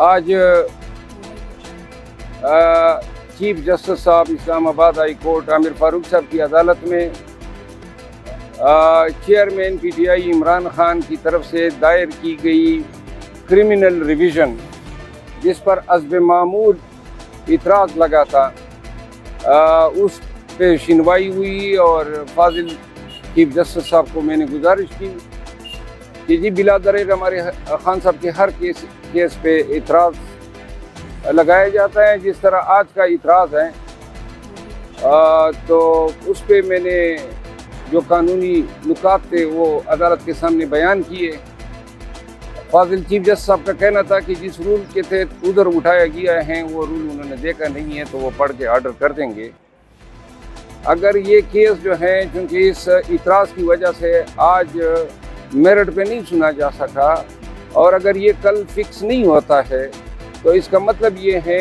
آج chief justice صاحب اسلام آباد ہائی کورٹ عامر فاروق صاحب کی عدالت میں chairman P T I Imran Khan کی طرف سے دائر کی گئی کرمنل ریویژن جس پر حسب معمول اعتراض لگا تھا اس پہ سنوائی ہوئی، اور فاضل چیف جسٹس صاحب کو میں نے گزارش کی کہ جی بلا دریر ہمارے خان صاحب کے ہر کیس پہ اعتراض لگایا جاتا ہے، جس طرح آج کا اعتراض ہے تو اس پہ میں نے جو قانونی نکات تھے وہ عدالت کے سامنے بیان کیے۔ فاضل چیف جسٹس صاحب کا کہنا تھا کہ جس رول کے تحت ادھر اٹھایا گیا ہے وہ رول انہوں نے دیکھا نہیں ہے تو وہ پڑھ کے آرڈر کر دیں گے۔ اگر یہ کیس جو ہے چونکہ اس اعتراض کی وجہ سے آج میرٹ پہ نہیں سنا جا سکا، اور اگر یہ کل فکس نہیں ہوتا ہے تو اس کا مطلب یہ ہے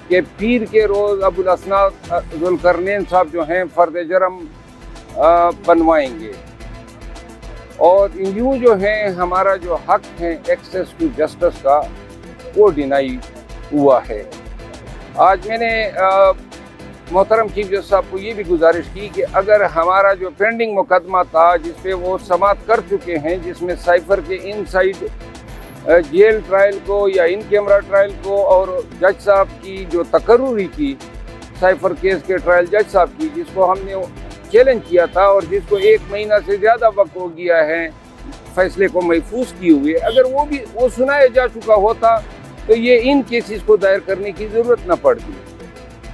کہ پیر کے روز ابو الاسناد ذوالقرنین صاحب جو ہیں فرد جرم بنوائیں گے، اور یوں جو ہیں ہمارا جو حق ہے ایکسیس ٹو جسٹس کا وہ ڈینائی ہوا ہے۔ آج میں نے محترم چیف جسٹس صاحب کو یہ بھی گزارش کی کہ اگر ہمارا جو پینڈنگ مقدمہ تھا جس پہ وہ سماعت کر چکے ہیں، جس میں سائفر کے ان سائڈ جیل ٹرائل کو یا ان کیمرہ ٹرائل کو، اور جج صاحب کی جو تقرری کی سائفر کیس کے ٹرائل جج صاحب کی، جس کو ہم نے چیلنج کیا تھا اور جس کو 1 مہینہ سے زیادہ وقت ہو گیا ہے فیصلے کو محفوظ کیے ہوئے، اگر وہ سنایا جا چکا ہوتا تو یہ ان کیسز کو دائر کرنے کی ضرورت نہ پڑتی۔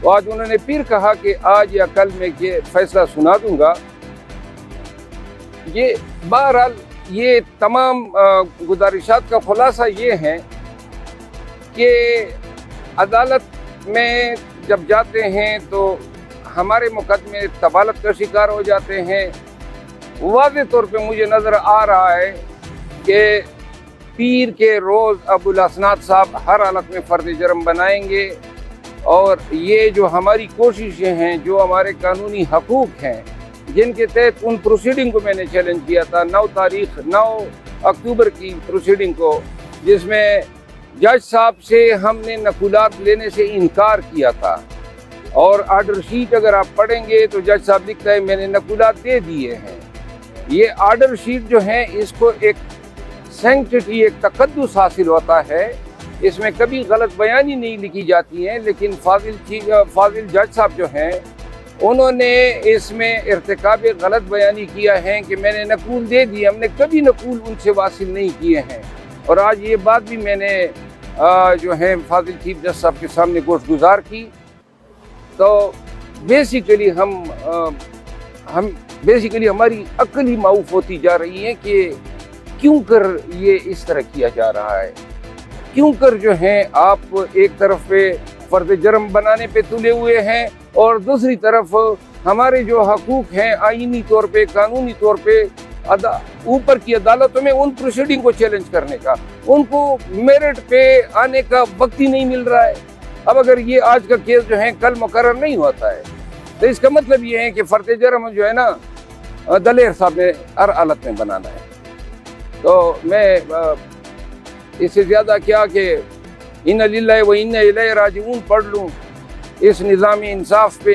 تو آج انہوں نے پھر کہا کہ آج یا کل میں یہ فیصلہ سنا دوں گا۔ یہ بہرحال یہ تمام گزارشات کا خلاصہ یہ ہے کہ عدالت میں جب جاتے ہیں تو ہمارے مقدمے طبالت کا شکار ہو جاتے ہیں۔ واضح طور پہ مجھے نظر آ رہا ہے کہ پیر کے روز ابو الاسناد صاحب ہر حالت میں فرد جرم بنائیں گے، اور یہ جو ہماری کوششیں ہیں، جو ہمارے قانونی حقوق ہیں، جن کے تحت ان پروسیڈنگ کو میں نے چیلنج کیا تھا 9 اکتوبر کی پروسیڈنگ کو، جس میں جج صاحب سے ہم نے نقولات لینے سے انکار کیا تھا، اور آرڈر شیٹ اگر آپ پڑھیں گے تو جج صاحب لکھتا ہے میں نے نقولات دے دیے ہیں۔ یہ آرڈر شیٹ جو ہے اس کو ایک سینکٹیٹی، ایک تقدس حاصل ہوتا ہے، اس میں کبھی غلط بیانی نہیں لکھی جاتی ہے، لیکن فاضل جج صاحب جو ہیں انہوں نے اس میں ارتکاب غلط بیانی کیا ہے کہ میں نے نقول دے دی، ہم نے کبھی نقول ان سے واصل نہیں کیے ہیں۔ اور آج یہ بات بھی میں نے جو ہے فاضل چیف جسٹس صاحب کے سامنے گوش گزار کی۔ تو بیسیکلی ہماری عقل ہی معوف ہوتی جا رہی ہے کہ کیوں کر یہ اس طرح کیا جا رہا ہے، کیوں کر جو ہیں آپ ایک طرف پہ فرد جرم بنانے پہ تلے ہوئے ہیں، اور دوسری طرف ہمارے جو حقوق ہیں آئینی طور پہ، قانونی طور پہ اوپر کی عدالتوں میں ان پروسیڈنگ کو چیلنج کرنے کا، ان کو میرٹ پہ آنے کا وقت ہی نہیں مل رہا ہے۔ اب اگر یہ آج کا کیس جو ہے کل مقرر نہیں ہوتا ہے تو اس کا مطلب یہ ہے کہ فرد جرم جو ہے نا دلیر صاحب نے ہر حالت میں بنانا ہے۔ تو میں اس سے زیادہ کیا کہ ان للہ و انا الیہ راجعون پڑھ لوں اس نظام انصاف پہ،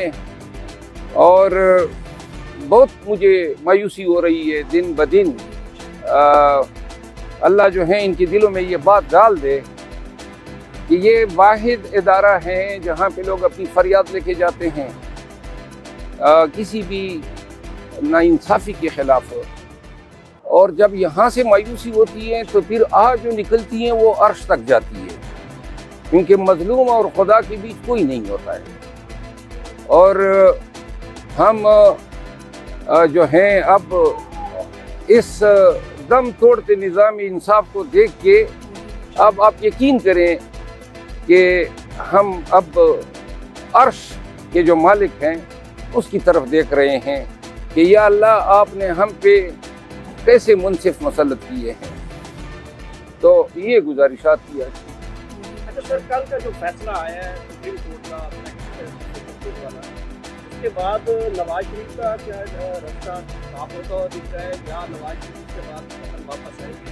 اور بہت مجھے مایوسی ہو رہی ہے دن بدن۔ اللہ جو ہے ان کے دلوں میں یہ بات ڈال دے کہ یہ واحد ادارہ ہے جہاں پہ لوگ اپنی فریاد لے کے جاتے ہیں کسی بھی ناانصافی کے خلاف، اور جب یہاں سے مایوسی ہوتی ہے تو پھر آج جو نکلتی ہیں وہ عرش تک جاتی ہے، کیونکہ مظلوم اور خدا کے بیچ کوئی نہیں ہوتا ہے۔ اور ہم جو ہیں اب اس دم توڑتے نظام انصاف کو دیکھ کے اب آپ یقین کریں کہ ہم اب عرش کے جو مالک ہیں اس کی طرف دیکھ رہے ہیں کہ یا اللہ آپ نے ہم پہ کیسے منصف مسلط کیے ہیں۔ تو یہ گزارشات کیا۔ اچھا سر، کل کا جو فیصلہ آیا ہے سپریم کورٹ کا اس کے بعد نواز شریف کا کیا رستہ صاف ہوتا ہوا دکھ رہا ہے، یا نواز شریف کے بعد واپس آئیں گے؟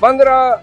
15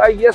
IAS